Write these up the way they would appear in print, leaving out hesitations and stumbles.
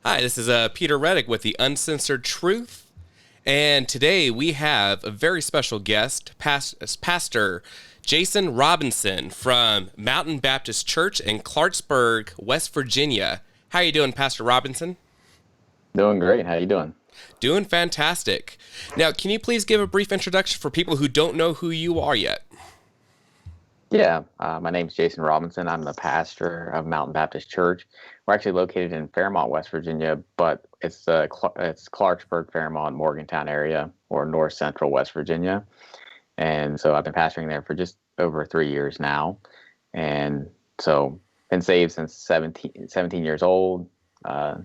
Hi, this is Peter Reddick with the Uncensored Truth, and today we have a very special guest, Pastor Jason Robinson from Mountain Baptist Church in Clarksburg, West Virginia. How are you doing, Pastor Robinson? Doing great. How you doing? Doing fantastic. Now, can you please give a brief introduction for people who don't know who you are yet? Yeah, my name's Jason Robinson. I'm the pastor of Mountain Baptist Church. We're actually located in Fairmont, West Virginia, but it's Clarksburg, Fairmont, Morgantown area, or North Central West Virginia. And so I've been pastoring there for just over 3 years now, and so been saved since 17 years old, uh,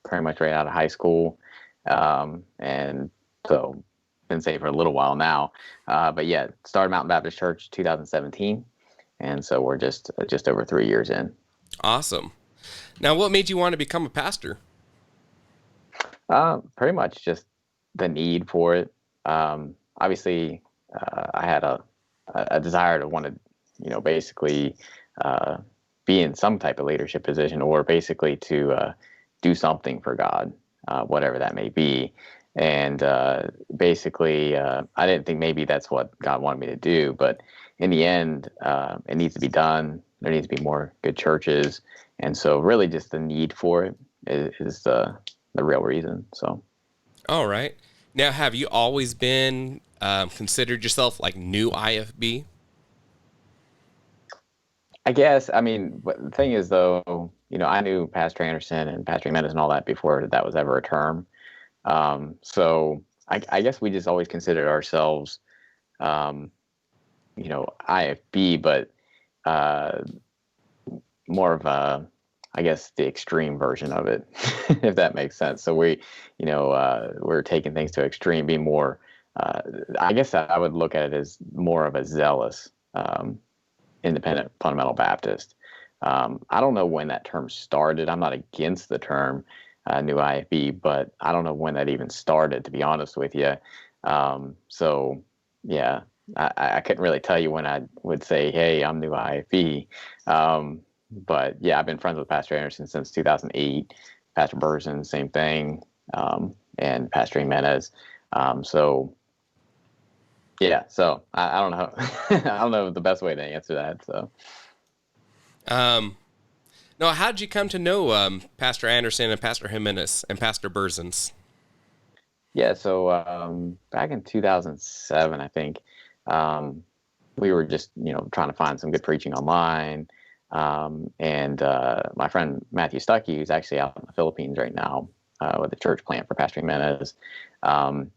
pretty much right out of high school, and so been saved for a little while now. But yeah, started Mountain Baptist Church 2017. And so we're just over 3 years in. Awesome. Now, what made you want to become a pastor? Pretty much just the need for it. Obviously, I had a desire to want to, basically uh, be in some type of leadership position, or basically to do something for God, whatever that may be. And basically, I didn't think maybe that's what God wanted me to do, but in the end, it needs to be done. There needs to be more good churches, and so really, just the need for it is the real reason. So. All right. Now, have you always been considered yourself like new IFB? I guess, I mean, but the thing is, though, I knew Pastor Anderson and Pastor Jimenez and all that before that was ever a term. So I guess we just always considered ourselves, um, IFB, but uh, more of I guess, the extreme version of it, if that makes sense. So we're taking things to extreme, being more, uh, I guess I would look at it as more of a zealous, independent fundamental Baptist. I don't know when that term started. I'm not against the term new IFB, but I don't know when that even started, to be honest with you. So, yeah, I couldn't really tell you when I would say, hey, I'm new IFB. But yeah, I've been friends with Pastor Anderson since 2008. Pastor Burson, same thing, and Pastor Jimenez. So yeah, so I don't know. I don't know the best way to answer that. So Um, no, how did you come to know Pastor Anderson and Pastor Jimenez and Pastor Burzens? yeah, so back in 2007, I think, um, we were just trying to find some good preaching online, and my friend Matthew Stuckey, who's actually out in the Philippines right now with the church plant for Pastor Jimenez. Um,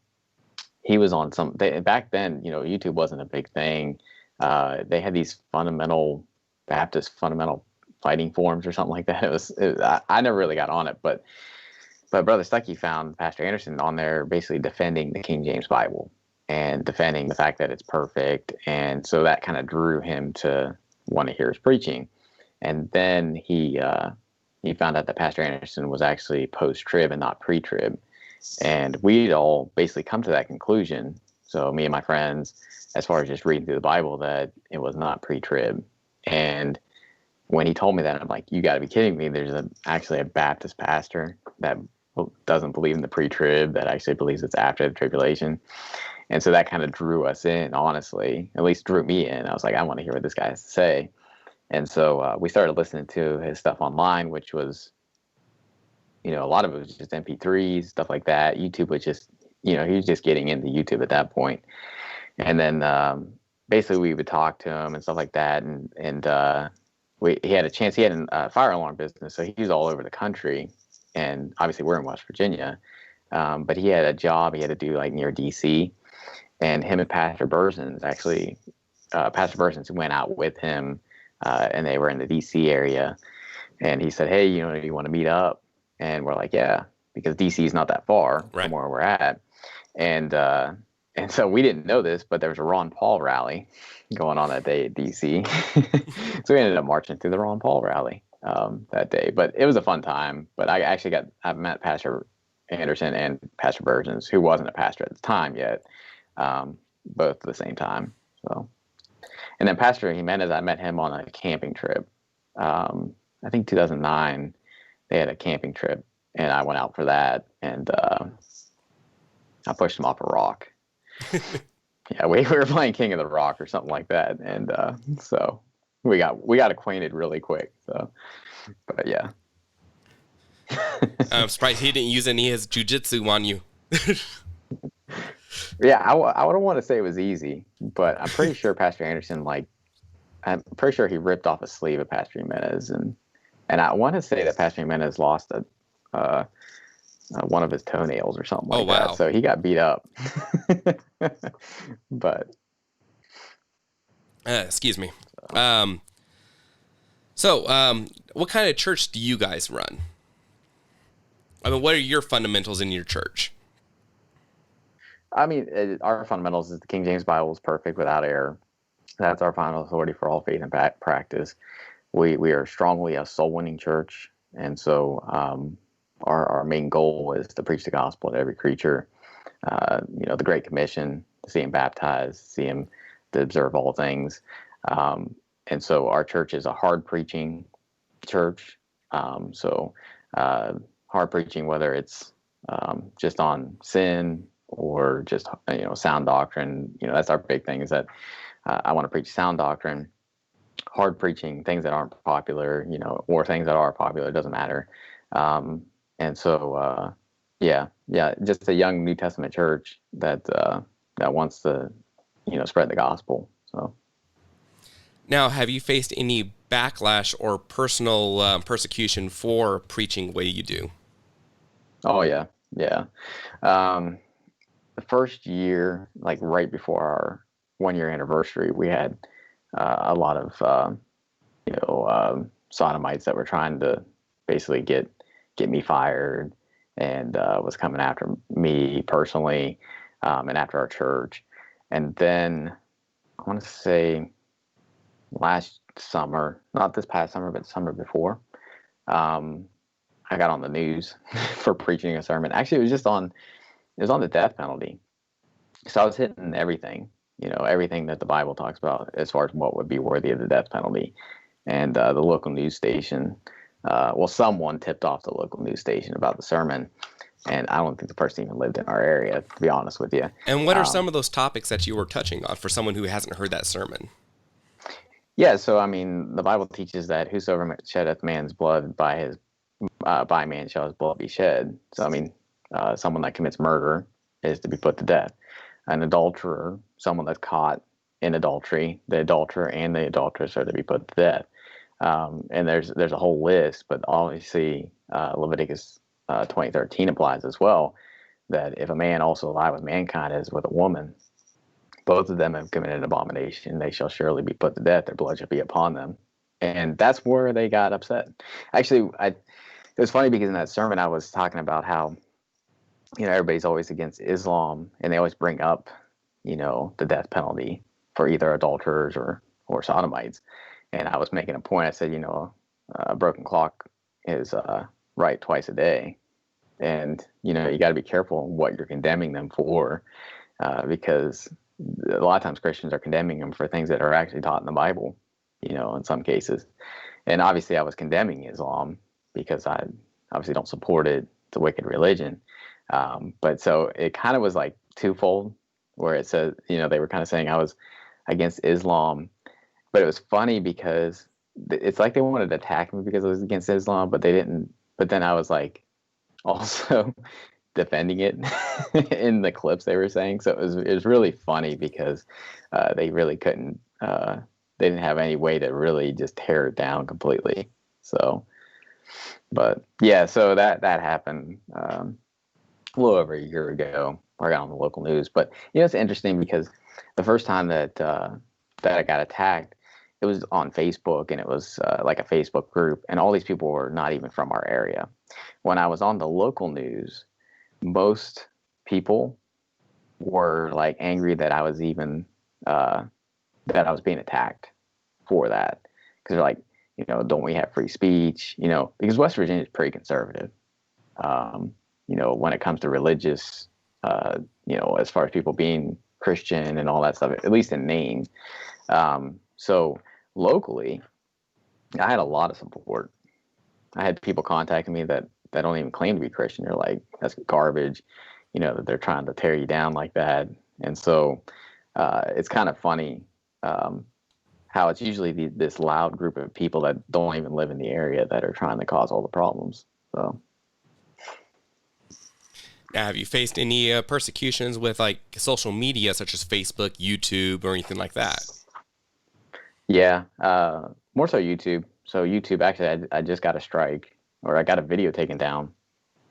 he was on back then. YouTube wasn't a big thing. They had these fundamental Baptist fundamental fighting forums or something like that. I never really got on it, but Brother Stuckey found Pastor Anderson on there basically defending the King James Bible and defending the fact that it's perfect. And so that kind of drew him to want to hear his preaching. And then he found out that Pastor Anderson was actually post-trib and not pre-trib. And we'd all basically come to that conclusion. So me and my friends, as far as just reading through the Bible, that it was not pre-trib. And when he told me that, I'm like, you got to be kidding me. There's actually a Baptist pastor that doesn't believe in the pre-trib, that actually believes it's after the tribulation. And so that kind of drew us in, honestly, at least drew me in. I was like, I want to hear what this guy has to say. And so we started listening to his stuff online, which was, a lot of it was just MP3s, stuff like that. YouTube was just, he was just getting into YouTube at that point. And then basically we would talk to him and stuff like that. And he had a chance. He had a fire alarm business, so he was all over the country. And obviously we're in West Virginia, but he had a job he had to do like near DC. And him and Pastor Burzens actually, Pastor Burzens went out with him, and they were in the DC area. And he said, "Hey, you want to meet up?" And we're like, "Yeah," because DC is not that far from Right. where we're at. And and so we didn't know this, but there was a Ron Paul rally going on that day at DC. So we ended up marching through the Ron Paul rally that day. But it was a fun time. But I met Pastor Anderson and Pastor Burgeons, who wasn't a pastor at the time yet, both at the same time. So, and then Pastor Jimenez, I met him on a camping trip. I think 2009, they had a camping trip, and I went out for that, and I pushed him off a rock. Yeah, we were playing King of the Rock or something like that, and so we got acquainted really quick. So, but yeah. I'm surprised he didn't use any of his jujitsu on you. Yeah, I don't want to say it was easy, but I'm pretty sure Pastor Anderson, like, I'm pretty sure he ripped off a sleeve of Pastor Jimenez, and I want to say that Pastor Jimenez lost one of his toenails or something Oh, like wow. that. So he got beat up. But excuse me. What kind of church do you guys run? I mean, what are your fundamentals in your church? I mean, our fundamentals is the King James Bible is perfect without error. That's our final authority for all faith and practice. We are strongly a soul winning church, and so our main goal is to preach the gospel to every creature. The Great Commission, to see him baptized, see him to observe all things. And so our church is a hard preaching church. Hard preaching, whether it's just on sin or just sound doctrine. That's our big thing, is that I want to preach sound doctrine. Hard preaching, things that aren't popular, or things that are popular, it doesn't matter. Just a young New Testament church that wants to spread the gospel. So now, have you faced any backlash or personal persecution for preaching the way you do? Oh yeah. The first year, like right before our 1-year anniversary, we had a lot of sodomites that were trying to basically get me fired, and was coming after me personally, and after our church. And then I want to say last summer, not this past summer, but summer before, I got on the news for preaching a sermon. Actually, it was on the death penalty. So I was hitting everything, everything that the Bible talks about as far as what would be worthy of the death penalty. And the local news station, someone tipped off the local news station about the sermon. And I don't think the person even lived in our area, to be honest with you. And what are some of those topics that you were touching on for someone who hasn't heard that sermon? Yeah, so I mean, the Bible teaches that whosoever sheddeth man's blood, by man shall his blood be shed. So I mean, someone that commits murder is to be put to death. An adulterer, someone that's caught in adultery, the adulterer and the adulteress are to be put to death. And there's a whole list, but obviously Leviticus 20:13 applies as well, that if a man also lie with mankind as with a woman, both of them have committed an abomination, they shall surely be put to death, their blood shall be upon them. And that's where they got upset. Actually, it was funny because in that sermon I was talking about how everybody's always against Islam, and they always bring up the death penalty for either adulterers or sodomites. And I was making a point. I said, a broken clock is right twice a day. And, you got to be careful what you're condemning them for, because a lot of times Christians are condemning them for things that are actually taught in the Bible, in some cases. And obviously I was condemning Islam because I obviously don't support it. It's a wicked religion. But so it kind of was like twofold, where it said, they were kind of saying I was against Islam. But it was funny because it's like they wanted to attack me because I was against Islam, but they didn't. But then I was like also defending it in the clips they were saying. So it was really funny because they really couldn't. They didn't have any way to really just tear it down completely. So, but yeah, so that happened a little over a year ago. I got on the local news, but it's interesting because the first time that I got attacked, it was on Facebook, and it was like a Facebook group, and all these people were not even from our area. When I was on the local news, most people were like angry that I was even that I was being attacked for that, because they're like, don't we have free speech? Because West Virginia is pretty conservative. When it comes to religious, as far as people being Christian and all that stuff, at least in name. So locally, I had a lot of support. I had people contacting me that that don't even claim to be Christian. You're like, that's garbage, that they're trying to tear you down like that. And so it's kind of funny how it's usually this loud group of people that don't even live in the area that are trying to cause all the problems. So. Now, have you faced any persecutions with like social media, such as Facebook, YouTube, or anything like that? Yeah, more so YouTube. So YouTube, actually, I just got a strike, or I got a video taken down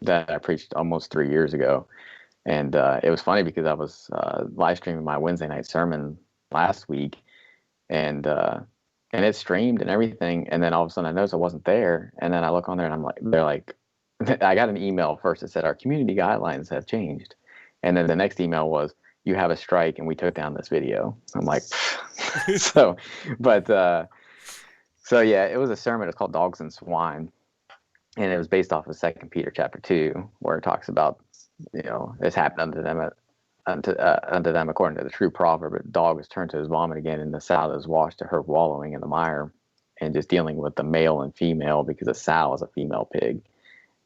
that I preached almost 3 years ago. And it was funny because I was live streaming my Wednesday night sermon last week, and it streamed and everything. And then all of a sudden I noticed I wasn't there. And then I look on there and I'm like, they're like, I got an email first that said our community guidelines have changed. And then the next email was, you have a strike and we took down this video. I'm like, so yeah, it was a sermon. It's called Dogs and Swine. And it was based off of 2 Peter chapter 2, where it talks about, this happened unto them according to the true proverb. A dog is turned to his vomit again, and the sow is washed to her wallowing in the mire, and just dealing with the male and female, because a sow is a female pig.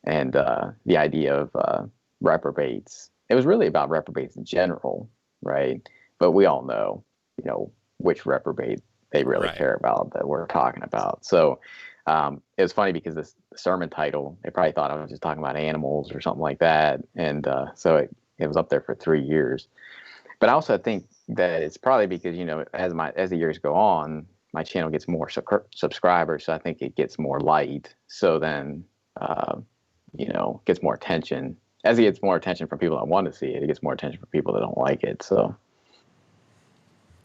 And the idea of reprobates. It was really about reprobates in general, right? But we all know, which reprobate they really care about that we're talking about. So it was funny because the sermon title, they probably thought I was just talking about animals or something like that. And so it was up there for 3 years. But I also think that it's probably because, as the years go on, my channel gets more subscribers. So I think it gets more light. So then, gets more attention. As it gets more attention from people that want to see it, it gets more attention from people that don't like it. So.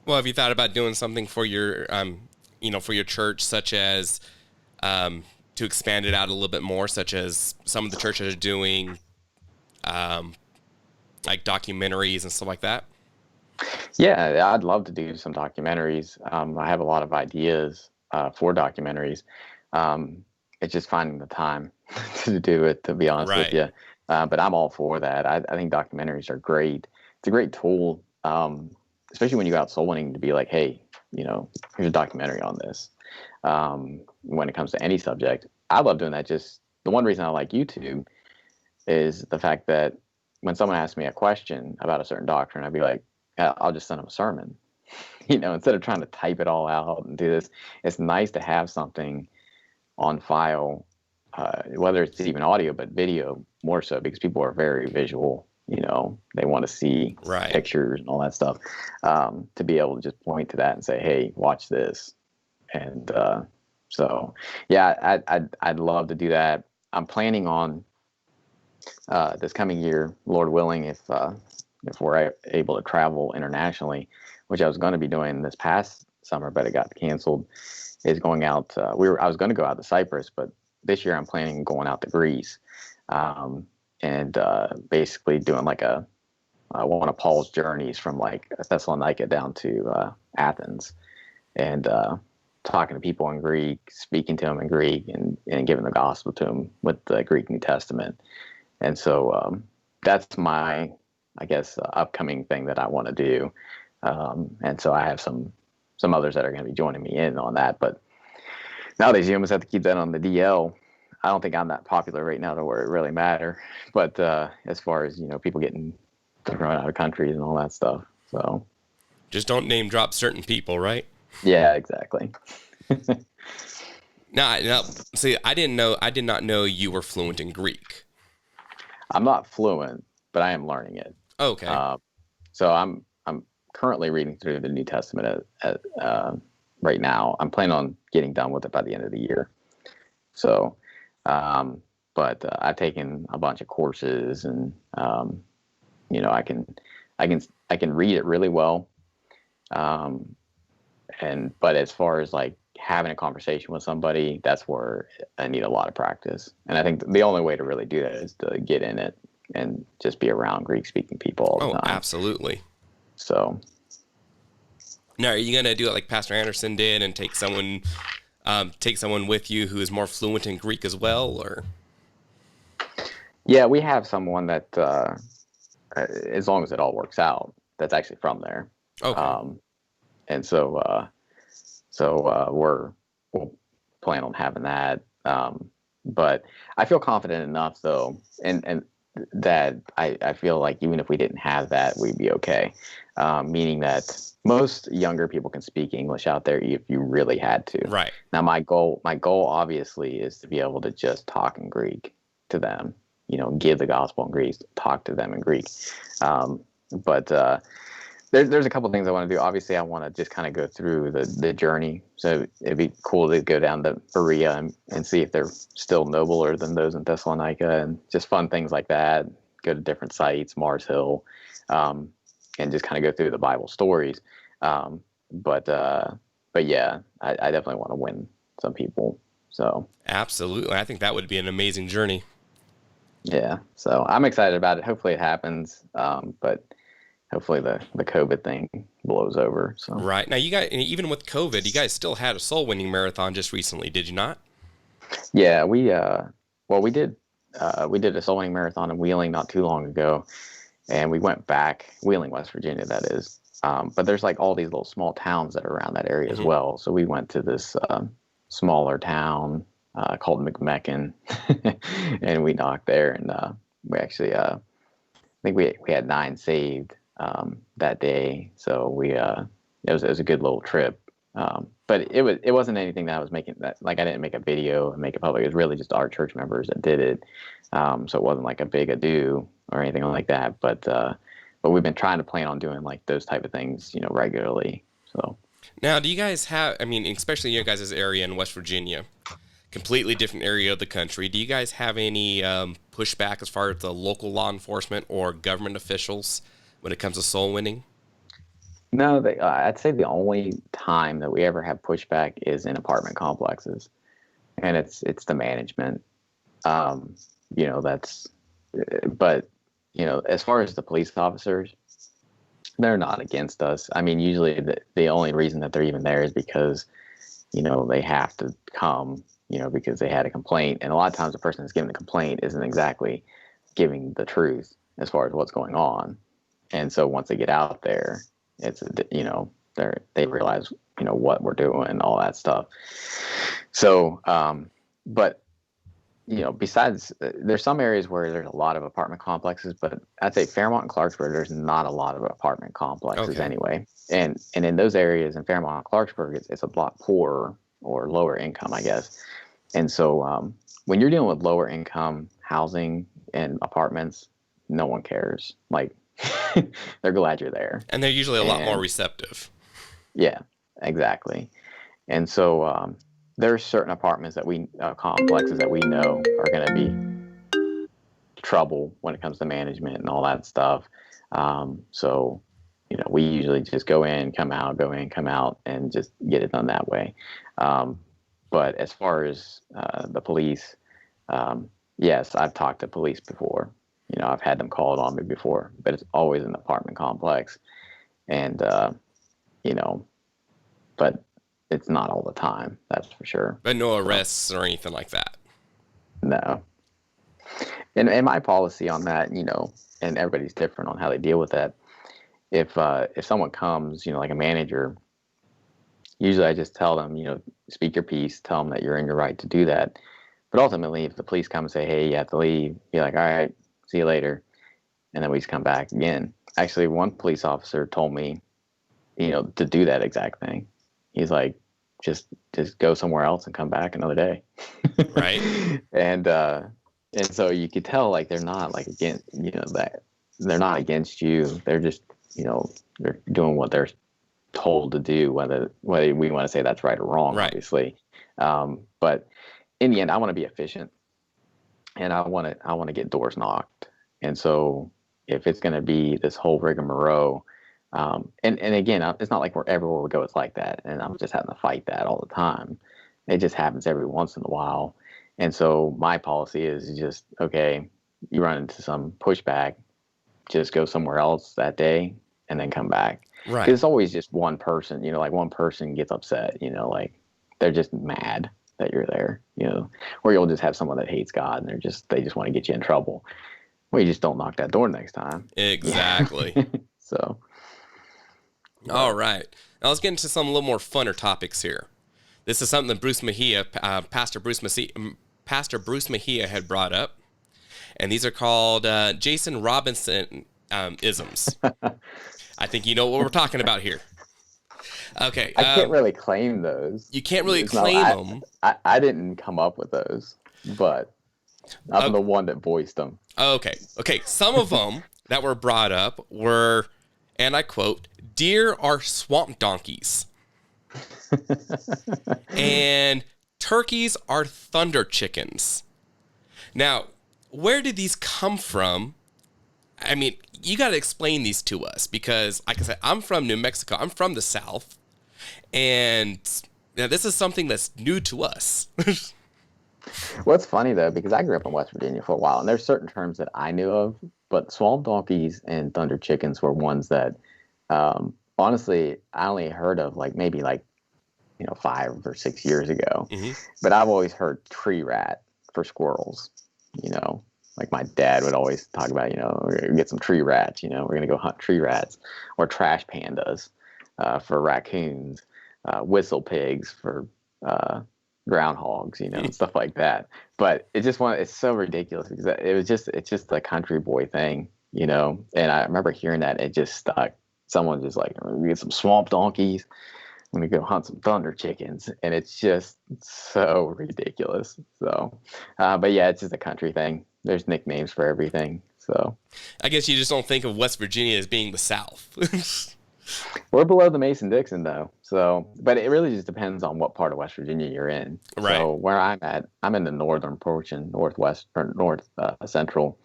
Well, have you thought about doing something for your, for your church, such as to expand it out a little bit more, such as some of the churches are doing, like documentaries and stuff like that? Yeah, I'd love to do some documentaries. I have a lot of ideas for documentaries. It's just finding the time to do it, to be honest with you. But I'm all for that. I think documentaries are great. It's a great tool, especially when you go out soul winning, to be like, hey, here's a documentary on this. When it comes to any subject, I love doing that. Just the one reason I like YouTube is the fact that when someone asks me a question about a certain doctrine, I'd be like, I'll just send them a sermon. Instead of trying to type it all out and do this, it's nice to have something on file, whether it's even audio, but video more so, because people are very visual. They want to see pictures and all that stuff, to be able to just point to that and say, hey, watch this. And so, yeah, I'd love to do that. I'm planning on this coming year, Lord willing, if we're able to travel internationally, which I was going to be doing this past summer, but it got canceled, is going out. I was going to go out to Cyprus, but this year I'm planning on going out to Greece, and basically doing like one of Paul's journeys from like Thessalonica down to Athens, and talking to people in Greek, speaking to them in Greek, and giving the gospel to them with the Greek New Testament. And so that's my, I guess, upcoming thing that I want to do. And so I have some others that are going to be joining me in on that. But nowadays, you almost have to keep that on the DL. I don't think I'm that popular right now to where it really matter. But as far as, people getting thrown out of countries and all that stuff. So just don't name drop certain people, right? Yeah, exactly. Now, see, I did not know you were fluent in Greek. I'm not fluent, but I am learning it. Okay. So I'm currently reading through the New Testament right now. I'm planning on getting done with it by the end of the year. So, but I've taken a bunch of courses, and I can read it really well. But as far as like having a conversation with somebody, that's where I need a lot of practice. And I think the only way to really do that is to get in it and just be around Greek speaking people all the time. Absolutely. So now, are you going to do it like Pastor Anderson did and take someone with you who is more fluent in Greek as well, or? Yeah, we have someone that, as long as it all works out, that's actually from there. Okay. And so we'll plan on having that. But I feel confident enough though, and that I feel like even if we didn't have that, we'd be okay. Meaning that most younger people can speak English out there if you really had to. Right. Now, my goal obviously is to be able to just talk in Greek to them. Give the gospel in Greek, talk to them in Greek. But there's a couple things I want to do. Obviously, I want to just kind of go through the journey. So it'd be cool to go down to Berea and see if they're still nobler than those in Thessalonica, and just fun things like that. Go to different sites, Mars Hill, and just kind of go through the Bible stories. But yeah, I definitely want to win some people. So Absolutely. I think that would be an amazing journey. yeah, so I'm excited about it. Hopefully it happens. But hopefully the COVID thing blows over. So Right. Now, you guys, even with COVID, you guys still had a soul winning marathon just recently, did you not? yeah, we did a soul winning marathon in Wheeling not too long ago, and we went back Wheeling, West Virginia, that is. But there's like all these little small towns that are around that area as well. So we went to this smaller town called McMecken, and we knocked there, and we actually I think we had 9 saved that day. So it was a good little trip. But it wasn't anything that I was making that, like, I didn't make a video and make it public. It was really just our church members that did it. So it wasn't like a big ado or anything like that. But we've been trying to plan on doing like those type of things, regularly. So Now, do you guys have, I mean, especially in your guys' area in West Virginia, completely different area of the country, do you guys have any pushback as far as the local law enforcement or government officials when it comes to soul winning? no, I'd say the only time that we ever have pushback is in apartment complexes, and it's the management. That's, but as far as the police officers, they're not against us. I mean, usually the only reason that they're even there is because, they have to come, because they had a complaint. And a lot of times the person that's giving the complaint isn't exactly giving the truth as far as what's going on. And so once they get out there, it's, they realize, what we're doing and all that stuff. So, but besides, there's some areas where there's a lot of apartment complexes, but I'd say Fairmont and Clarksburg, there's not a lot of apartment complexes anyway. And in those areas in Fairmont and Clarksburg, it's a lot poorer or lower income, I guess. And so when you're dealing with lower income housing and apartments, no one cares. Like, they're glad you're there. And they're usually a lot more receptive. Yeah, exactly. And so there's certain apartments complexes that we know are going to be trouble when it comes to management and all that stuff. So, we usually just go in, come out, and just get it done that way. But as far as the police, yes, I've talked to police before. I've had them called on me before, but it's always an apartment complex. And, but it's not all the time, that's for sure. But no arrests or anything like that. No. And my policy on that, and everybody's different on how they deal with that. If someone comes, like a manager, usually I just tell them, speak your piece, tell them that you're in your right to do that. But ultimately, if the police come and say, hey, you have to leave, be like, all right, see you later. And then we just come back again. Actually, one police officer told me, to do that exact thing. He's like, just go somewhere else and come back another day. Right. And so you could tell, like, they're not like against, that they're not against you. They're just, they're doing what they're told to do, whether we want to say that's right or wrong, right. Obviously. But in the end, I want to be efficient, and I want to get doors knocked. And so if it's going to be this whole rigmarole, and again, it's not like everywhere we go, it's like that. And I'm just having to fight that all the time. It just happens every once in a while. And so my policy is just, okay, you run into some pushback, just go somewhere else that day and then come back. Right. 'Cause it's always just one person, like one person gets upset, like they're just mad that you're there, or you'll just have someone that hates God and they just want to get you in trouble. Well, you just don't knock that door next time. Exactly. So. All right. Now let's get into some a little more funner topics here. This is something that Bruce Mejia, Pastor Bruce Pastor Bruce Mejia had brought up, and these are called Jason Robinson isms. I think you know what we're talking about here. Okay. I can't really claim those. You can't really claim them. I didn't come up with those, but I'm the one that voiced them. Okay. Some of them that were brought up were, and I quote, "Deer are swamp donkeys," and "Turkeys are thunder chickens." Now, where did these come from? I mean, you got to explain these to us because, like I said, I'm from New Mexico. I'm from the South. And this is something that's new to us. Well, it's funny, though, because I grew up in West Virginia for a while, and there's certain terms that I knew of, but swamp donkeys and thunder chickens were ones that, honestly, I only heard of maybe 5 or 6 years ago. Mm-hmm. But I've always heard tree rat for squirrels, Like my dad would always talk about, we're going to get some tree rats, we're going to go hunt tree rats, or trash pandas for raccoons, whistle pigs for groundhogs, and stuff like that. But it's so ridiculous because it's just a country boy thing, And I remember hearing that, it just stuck. Someone just like, we're going to get some swamp donkeys, I'm going to go hunt some thunder chickens. And it's just so ridiculous. So, but yeah, it's just a country thing. There's nicknames for everything. So I guess you just don't think of West Virginia as being the South. We're below the Mason-Dixon, though. So, but it really just depends on what part of West Virginia you're in. Right. So where I'm at, I'm in the northern portion, northwest or north central.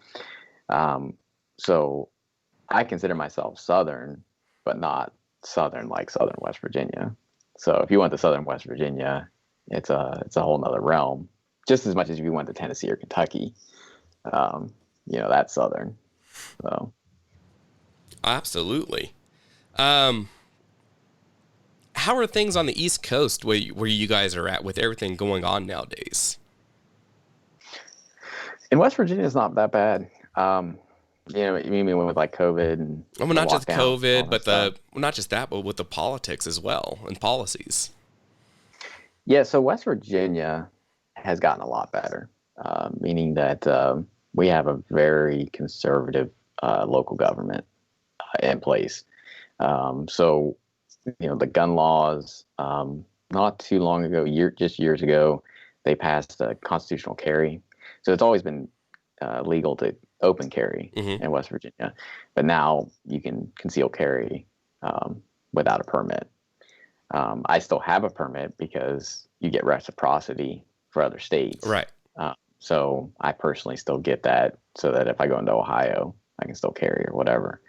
So I consider myself Southern, but not Southern like Southern West Virginia. So if you went to Southern West Virginia, it's a whole nother realm. Just as much as if you went to Tennessee or Kentucky, that's Southern. So absolutely. How are things on the East Coast where you guys are at with everything going on nowadays? In West Virginia, it's not that bad. You mean with like COVID and not just COVID, but not just that, but with the politics as well and policies. Yeah, so West Virginia has gotten a lot better, meaning that we have a very conservative local government in place. So, the gun laws, not too long ago, just years ago, they passed a constitutional carry. So it's always been legal to open carry in West Virginia, but now you can conceal carry without a permit. I still have a permit because you get reciprocity for other states. Right. So I personally still get that so that if I go into Ohio, I can still carry or whatever.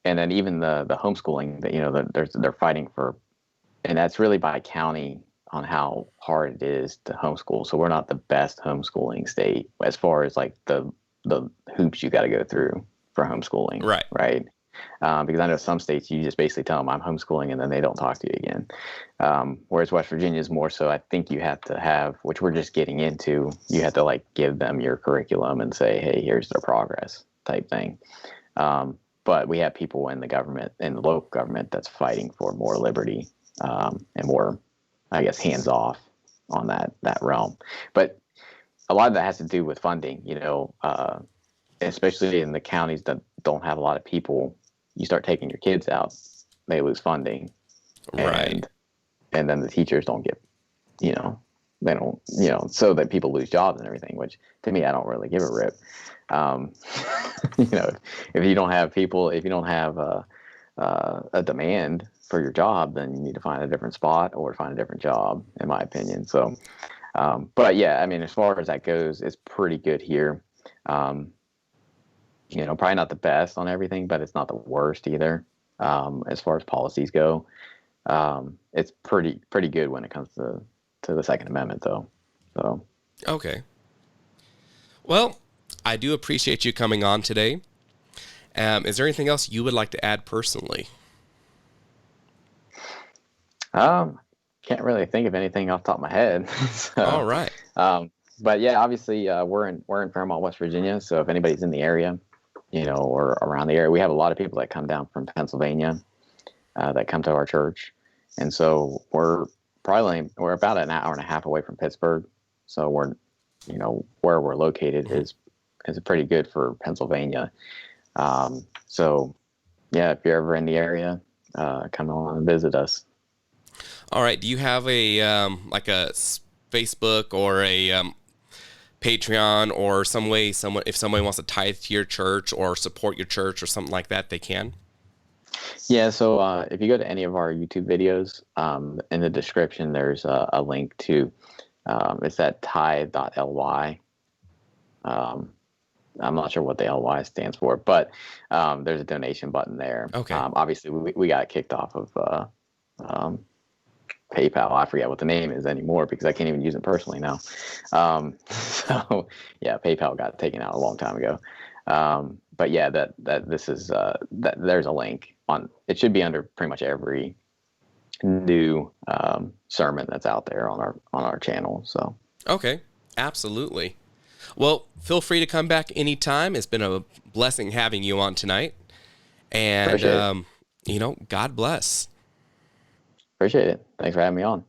And then even the homeschooling that they're fighting for, and that's really by county on how hard it is to homeschool. So we're not the best homeschooling state as far as like the hoops you got to go through for homeschooling. Right. Right. Because I know some states you just basically tell them I'm homeschooling and then they don't talk to you again. Whereas West Virginia is more so, I think you have to have, which we're just getting into, you have to like give them your curriculum and say, hey, here's their progress type thing. But we have people in the government, in the local government, that's fighting for more liberty and more, I guess, hands off on that realm. But a lot of that has to do with funding, especially in the counties that don't have a lot of people. You start taking your kids out, they lose funding. Right. And then the teachers don't get, they don't, so that people lose jobs and everything, which to me, I don't really give a rip. If you don't have people, if you don't have a demand for your job, then you need to find a different spot or find a different job, in my opinion. So, but yeah, I mean, as far as that goes, it's pretty good here. Probably not the best on everything, but it's not the worst either. As far as policies go, it's pretty good when it comes to the Second Amendment, though. So, okay. Well, I do appreciate you coming on today. Is there anything else you would like to add personally? Can't really think of anything off the top of my head. So, all right. But yeah, obviously, we're in Fairmont, West Virginia. So if anybody's in the area, or around the area, we have a lot of people that come down from Pennsylvania that come to our church. And so we're about an hour and a half away from Pittsburgh. So we're, where we're located Mhm. is pretty good for Pennsylvania. So yeah, if you're ever in the area, come on and visit us. All right. Do you have a like a Facebook or a Patreon or some way someone if somebody wants to tithe to your church or support your church or something like that, they can? Yeah, so if you go to any of our YouTube videos, in the description, there's a link to, it's at tithe.ly. Um, I'm not sure what the LY stands for, but there's a donation button there. Okay. Obviously, we got kicked off of um, PayPal. I forget what the name is anymore because I can't even use it personally now. So yeah, PayPal got taken out a long time ago. But yeah, that this is that there's a link on. It should be under pretty much every new sermon that's out there on our channel. So Okay. Absolutely. Well, feel free to come back anytime. It's been a blessing having you on tonight. And, appreciate it. God bless. Appreciate it. Thanks for having me on.